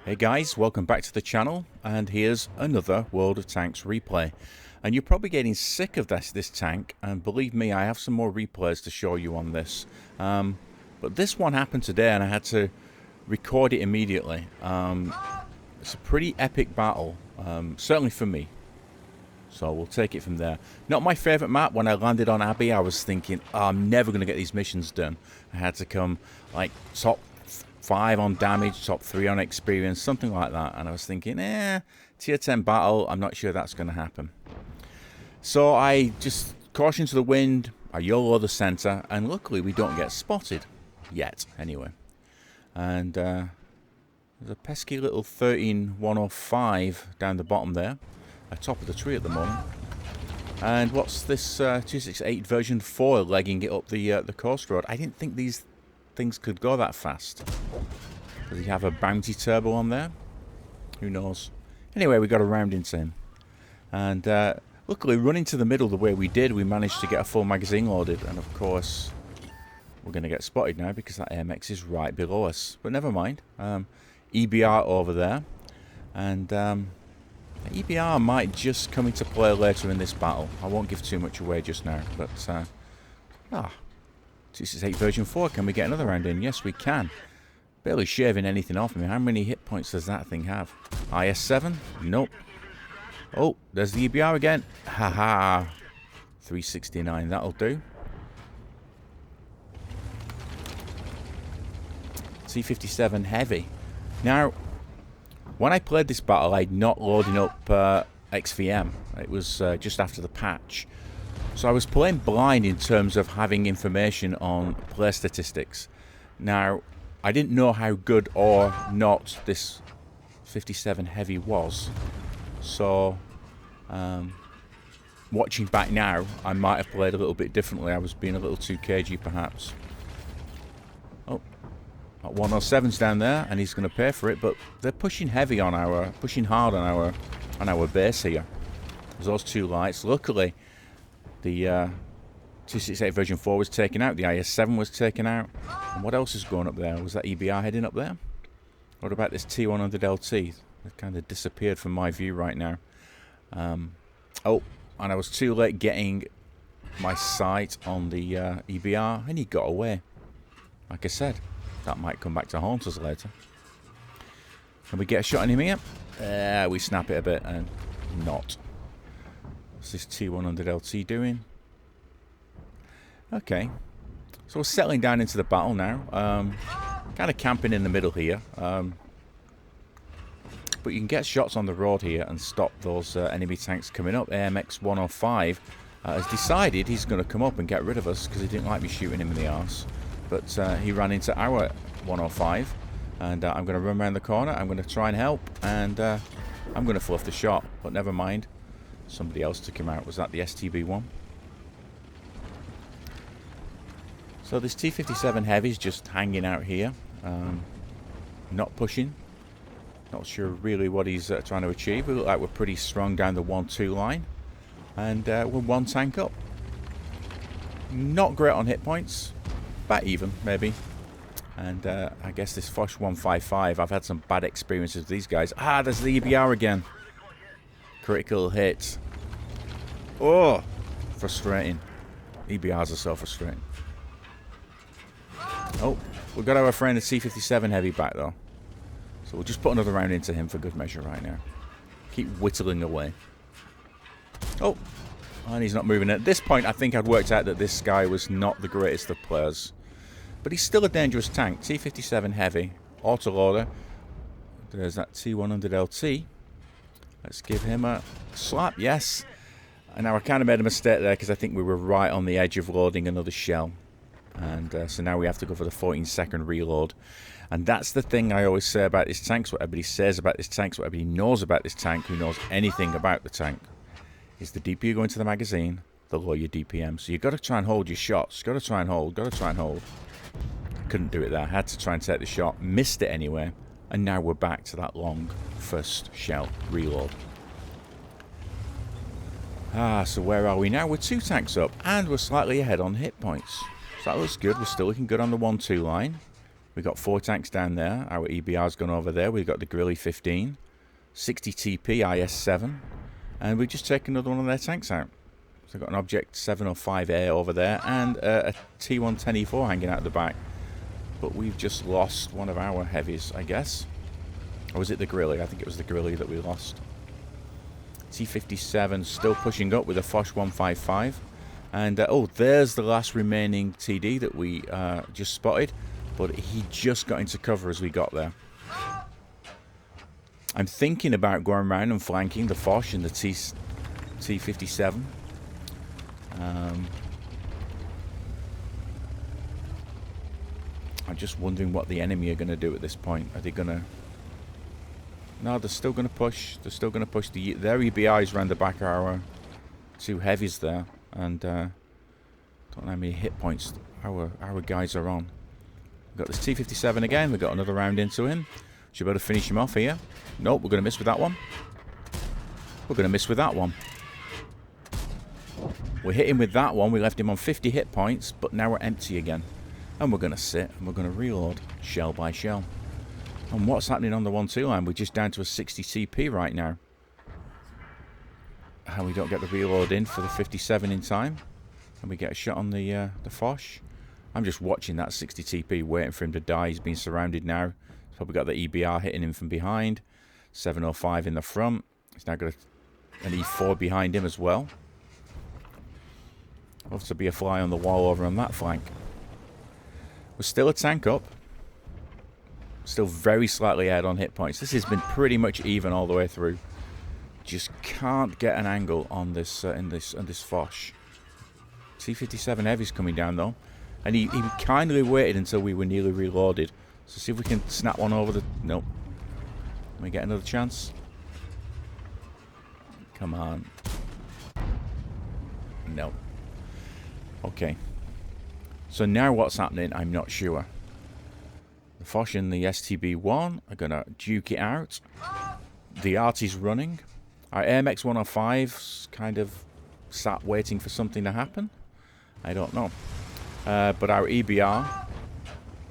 Hey guys, welcome back to the channel, and here's another World of Tanks replay. And you're probably getting sick of this tank, and believe me, I have some more replays to show you on this. But this one happened today, and I had to record it immediately. It's a pretty epic battle, certainly for me. So we'll take it from there. Not my favourite map. When I landed on Abbey, I was thinking, oh, I'm never going to get these missions done. I had to come like top 5 on damage, top 3 on experience, something like that. And I was thinking, tier 10 battle, I'm not sure that's going to happen. So I just caution to the wind, I YOLO the center, and luckily we don't get spotted. Yet, anyway. And there's a pesky little 13105 down the bottom there. At top of the tree at the moment. And what's this 268 version 4 legging it up the coast road? I didn't think these things could go that fast. Does he have a bounty turbo on there? Who knows? Anyway, we got a round into him. And luckily, running to the middle the way we did, we managed to get a full magazine loaded. And of course, we're going to get spotted now because that AMX is right below us. But never mind. EBR over there. And EBR might just come into play later in this battle. I won't give too much away just now. But, 268 version 4, can we get another round in? Yes, we can. Barely shaving anything off me. How many hit points does that thing have? IS-7? Nope. Oh, there's the EBR again. Haha. 369, that'll do. T-57 heavy. Now, when I played this battle, I'd not loading up XVM. It was just after the patch. So I was playing blind in terms of having information on play statistics. Now, I didn't know how good or not this 57 heavy was. So, watching back now, I might have played a little bit differently. I was being a little too cagey, perhaps. Oh, 107's down there, and he's going to pay for it. But they're pushing heavy on pushing hard on our base here. There's those two lights. Luckily, the 268 version 4 was taken out. The IS-7 was taken out. And what else is going up there? Was that EBR heading up there? What about this T100LT? It kind of disappeared from my view right now. Oh, and I was too late getting my sight on the EBR, and he got away. Like I said, that might come back to haunt us later. Can we get a shot on him here? We snap it a bit, and not. What's this T100LT doing? Okay. So we're settling down into the battle now. Kind of camping in the middle here. But you can get shots on the road here and stop those enemy tanks coming up. AMX 105 has decided he's going to come up and get rid of us because he didn't like me shooting him in the arse. But he ran into our 105. And I'm going to run around the corner. I'm going to try and help. And I'm going to fluff the shot. But never mind. Somebody else took him out. Was that the STB one? So this T-57 Heavy's just hanging out here. Not pushing. Not sure really what he's trying to achieve. We look like we're pretty strong down the 1-2 line. And we're one tank up. Not great on hit points. About even, maybe. And I guess this Foch 155, I've had some bad experiences with these guys. Ah, there's the EBR again. Critical hit. Oh, frustrating. EBRs are so frustrating. Oh, we've got our friend the T-57 Heavy back though. So we'll just put another round into him for good measure right now. Keep whittling away. Oh, and he's not moving. At this point, I think I'd worked out that this guy was not the greatest of players. But he's still a dangerous tank. T-57 Heavy, autoloader. There's that T100LT. Let's give him a slap, yes. And now I kind of made a mistake there because I think we were right on the edge of loading another shell. And so now we have to go for the 14-second reload. And that's the thing I always say about this tank. What everybody says about this tank, what everybody knows about this tank, who knows anything about the tank, is the deeper you go into the magazine, the lower your DPM. So you've got to try and hold your shots. Got to try and hold, got to try and hold. Couldn't do it there. Had to try and take the shot. Missed it anyway. And now we're back to that long first shell reload. So where are we now? We're 2 tanks up, and we're slightly ahead on hit points. So that looks good. We're still looking good on the 1-2 line. We've got 4 tanks down there. Our EBR's gone over there. We've got the Grilly 15, 60 TP, IS-7, and we just take another one of their tanks out. So we've got an Object 705A over there, and a T110E4 hanging out the back. But we've just lost one of our heavies, I guess. Or was it the Grilly? I think it was the Grilly that we lost. T-57 still pushing up with a Foch 155. And, oh, there's the last remaining TD that we just spotted. But he just got into cover as we got there. I'm thinking about going around and flanking the Foch and the T-57. I'm just wondering what the enemy are going to do at this point. Are they going to... No, they're still going to push. They're still going to push. Their EBIs around the back of our 2 heavies there. And don't know how many hit points our guys are on. We've got this T-57 again. We've got another round into him. Should be able to finish him off here. Nope, we're going to miss with that one. We're going to miss with that one. We hit him with that one. We left him on 50 hit points, but now we're empty again. And we're going to sit and we're going to reload shell by shell. And what's happening on the 1-2 line? We're just down to a 60 CP right now. And we don't get the reload in for the 57 in time. And we get a shot on the Foch. I'm just watching that 60 TP, waiting for him to die. He's being surrounded now. He's probably got the EBR hitting him from behind. 705 in the front. He's now got an E4 behind him as well. Love to be a fly on the wall over on that flank. We're still a tank up. Still very slightly ahead on hit points. This has been pretty much even all the way through. Just can't get an angle on this in this Foch. T-57 Heavy's coming down though, and he kindly waited until we were nearly reloaded. So see if we can snap one over the. Nope. Let me get another chance. Come on. No. Okay. So now what's happening? I'm not sure. The Foch and the STB-1 are going to duke it out. The Artie's running. Our AMX 105's kind of sat waiting for something to happen. I don't know. But our EBR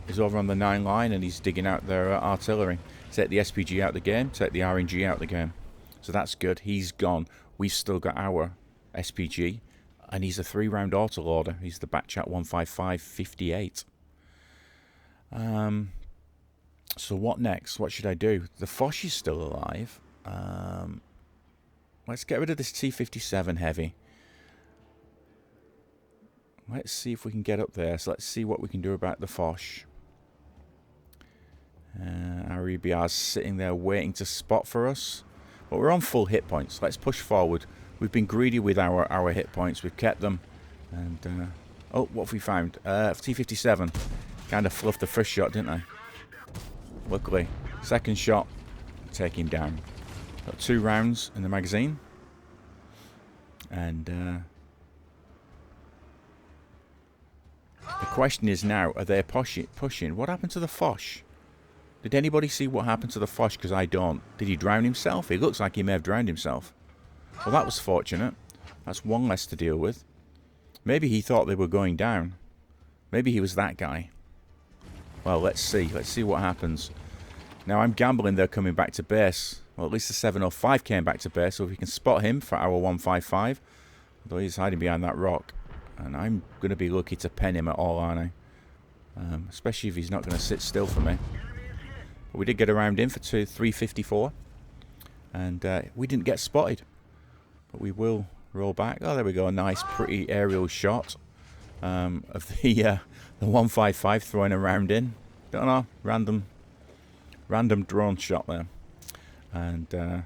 is over on the 9 line and he's digging out their artillery. Take the SPG out the game, take the RNG out the game. So that's good. He's gone. We've still got our SPG. And he's a 3-round autoloader. He's the Batchat 155-58. So what next? What should I do? The Foch is still alive. Let's get rid of this T-57 Heavy. Let's see if we can get up there. So let's see what we can do about the Foch. Our EBR's sitting there waiting to spot for us. But we're on full hit points. Let's push forward. We've been greedy with our hit points. We've kept them. And, oh, what have we found? T-57. Kind of fluffed the first shot, didn't I? Luckily. Second shot. Take him down. Got 2 rounds in the magazine. And, the question is now, are they pushing? What happened to the Foch? Did anybody see what happened to the Foch? Because I don't. Did he drown himself? It looks like he may have drowned himself. Well, that was fortunate. That's one less to deal with. Maybe he thought they were going down. Maybe he was that guy. Well, let's see. Let's see what happens. Now, I'm gambling they're coming back to base. Well, at least the 705 came back to base, so if we can spot him for our 155. Although he's hiding behind that rock. And I'm going to be lucky to pen him at all, aren't I? Especially if he's not going to sit still for me. But we did get around in for 354. And we didn't get spotted. But we will roll back. Oh, there we go. A nice, pretty aerial shot of the 155 throwing a round in. Don't know. Random drone shot there. And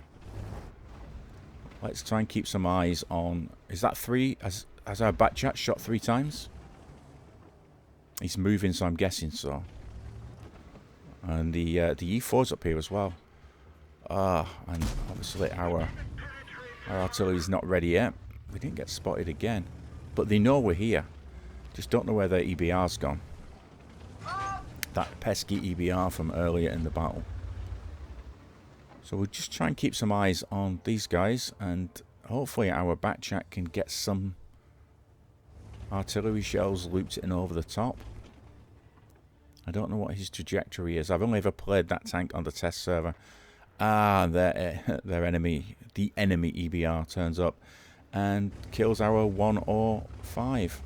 let's try and keep some eyes on... Is that 3? Has our Batchat shot 3 times? He's moving, so I'm guessing so. And the E4's up here as well. And obviously our artillery's not ready yet. We didn't get spotted again. But they know we're here. Just don't know where their EBR's gone. That pesky EBR from earlier in the battle. So we'll just try and keep some eyes on these guys. And hopefully our Batchat can get some artillery shells looped in over the top. I don't know what his trajectory is. I've only ever played that tank on the test server. Ah, their enemy, the enemy EBR turns up and kills our 105.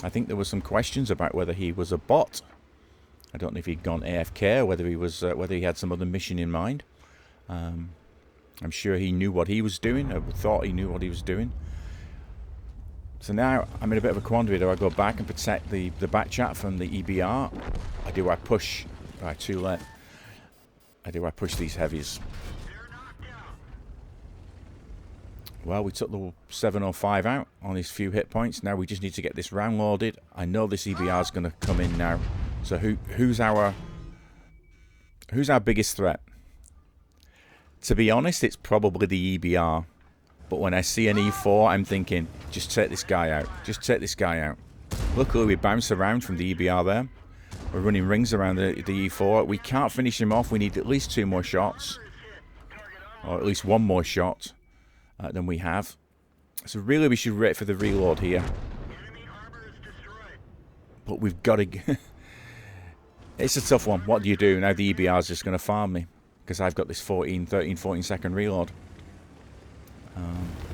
I think there were some questions about whether he was a bot. I don't know if he'd gone AFK or whether he had some other mission in mind. I'm sure he knew what he was doing. I thought he knew what he was doing. So now I'm in a bit of a quandary. Do I go back and protect the back chat from the EBR? Or do I push? Right, too late. Or do I push these heavies? Well, we took the 705 out on his few hit points. Now we just need to get this round loaded. I know this EBR is going to come in now. So who's our biggest threat? To be honest, it's probably the EBR. But when I see an E4, I'm thinking, just take this guy out. Just take this guy out. Luckily, we bounced around from the EBR there. We're running rings around the E4. We can't finish him off. We need at least 2 more shots. Or at least 1 more shot than we have. So really, we should wait for the reload here. But we've got to... It's a tough one. What do you do? Now the EBR is just going to farm me. Because I've got this 14 second reload.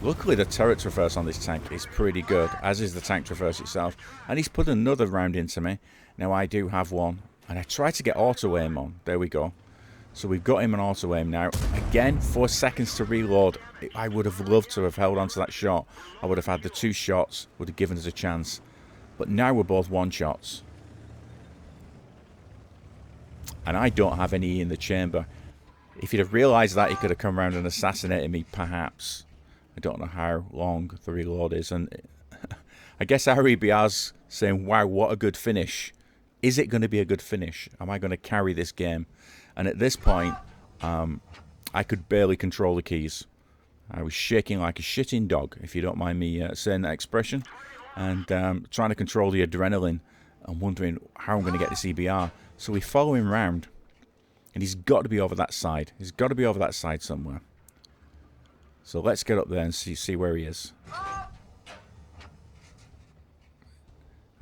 Luckily the turret traverse on this tank is pretty good, as is the tank traverse itself, and he's put another round into me. Now I do have one, and I tried to get auto aim on. There we go. So we've got him an auto aim now. Again, 4 seconds to reload. I would have loved to have held on to that shot. I would have had the 2 shots, would have given us a chance. But now we're both 1 shots. And I don't have any in the chamber. If he'd have realised that, he could have come around and assassinated me, perhaps. I don't know how long the reload is. And I guess our EBR's saying, wow, what a good finish. Is it going to be a good finish? Am I going to carry this game? And at this point, I could barely control the keys. I was shaking like a shitting dog, if you don't mind me saying that expression. And trying to control the adrenaline and wondering how I'm going to get this EBR. So we follow him round. And he's got to be over that side. He's got to be over that side somewhere. So let's get up there and see where he is.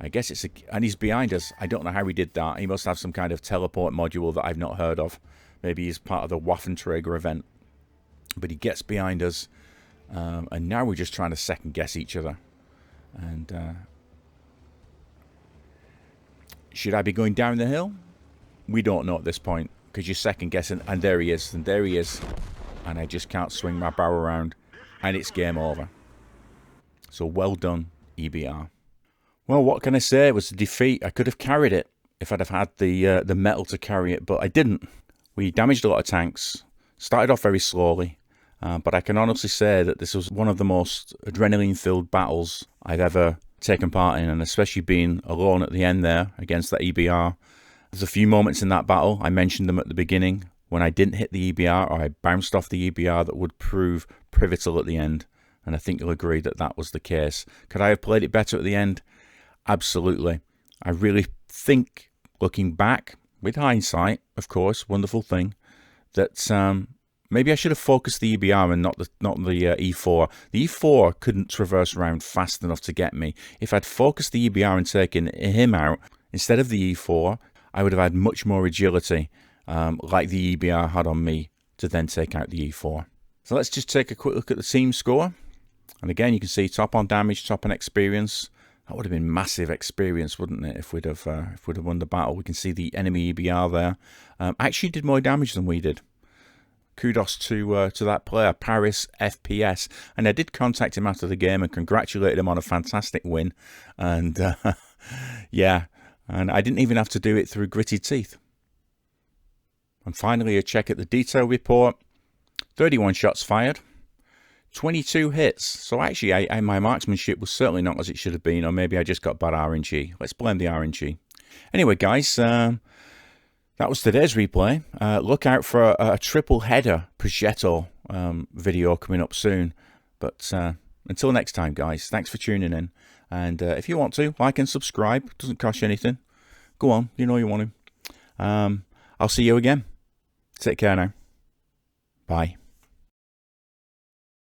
I guess it's and he's behind us. I don't know how he did that. He must have some kind of teleport module that I've not heard of. Maybe he's part of the Waffenträger event. But he gets behind us. And now we're just trying to second guess each other. And should I be going down the hill? We don't know at this point. Because you're second guessing, and there he is, and there he is, and I just can't swing my barrel around, and it's game over. So well done, EBR. Well, what can I say? It was a defeat. I could have carried it if I'd have had the metal to carry it, but I didn't. We damaged a lot of tanks, started off very slowly, but I can honestly say that this was one of the most adrenaline-filled battles I've ever taken part in, and especially being alone at the end there against that EBR. There's a few moments in that battle, I mentioned them at the beginning, when I didn't hit the EBR or I bounced off the EBR that would prove pivotal at the end. And I think you'll agree that that was the case. Could I have played it better at the end? Absolutely. I really think, looking back, with hindsight, of course, wonderful thing, that maybe I should have focused the EBR and not the E4. The E4 couldn't traverse around fast enough to get me. If I'd focused the EBR and taken him out, instead of the E4, I would have had much more agility, like the EBR had on me, to then take out the E4. So let's just take a quick look at the team score. And again, you can see top on damage, top on experience. That would have been massive experience, wouldn't it, if we'd have won the battle? We can see the enemy EBR there. Actually did more damage than we did. Kudos to that player, Paris FPS. And I did contact him after the game and congratulated him on a fantastic win. And yeah. And I didn't even have to do it through gritted teeth. And finally, a check at the detail report. 31 shots fired. 22 hits. So actually, my marksmanship was certainly not as it should have been. Or maybe I just got bad RNG. Let's blame the RNG. Anyway, guys, that was today's replay. Look out for a triple header Progetto video coming up soon. But until next time, guys, thanks for tuning in. And if you want to, like and subscribe. It doesn't cost you anything. Go on, you know you want to. I'll see you again. Take care now. Bye.